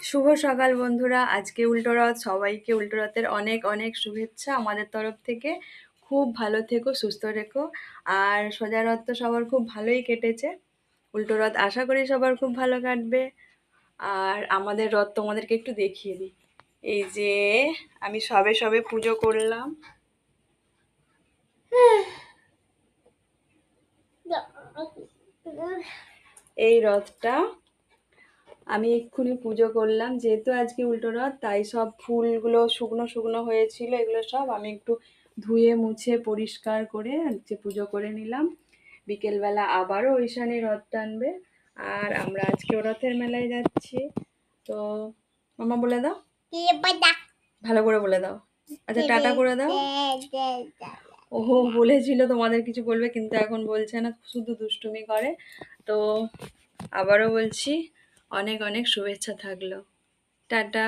শুভ সকাল বন্ধুরা, আজকে উল্টো রথ। সবাইকে উল্টো রথের অনেক অনেক শুভেচ্ছা আমাদের তরফ থেকে। খুব ভালো থেকো, সুস্থ থেকো। আর সোজা রথ তো সবার খুব ভালোই কেটেছে। উল্টো রথ আশা করি সবার খুব ভালো কাটবে। আর আমাদের রথ তোমাদেরকে একটু দেখিয়ে দিই। এই যে আমি সবে সবে পুজো করলাম। এই রথটা আমি এক্ষুনি পুজো করলাম, যেহেতু আজকে উল্টো রথ তাই সব ফুলগুলো শুকনো শুকনো হয়েছিল, এগুলো সব আমি একটু ধুয়ে মুছে পরিষ্কার করে যে পুজো করে নিলাম। বিকেলবেলা আবারও ঐশানী রথ টানবে, আর আমরা আজকে রথের মেলায় যাচ্ছি। তো মামা বলে দাও, ভালো করে বলে দাও। আচ্ছা টাটা করে দাও। ও বলেছিল তোমাদের কিছু বলবে, কিন্তু এখন বলছে না, শুধু দুষ্টুমি করে। তো আবারও বলছি, অনেক অনেক শুভেচ্ছা থাকলো। টাটা।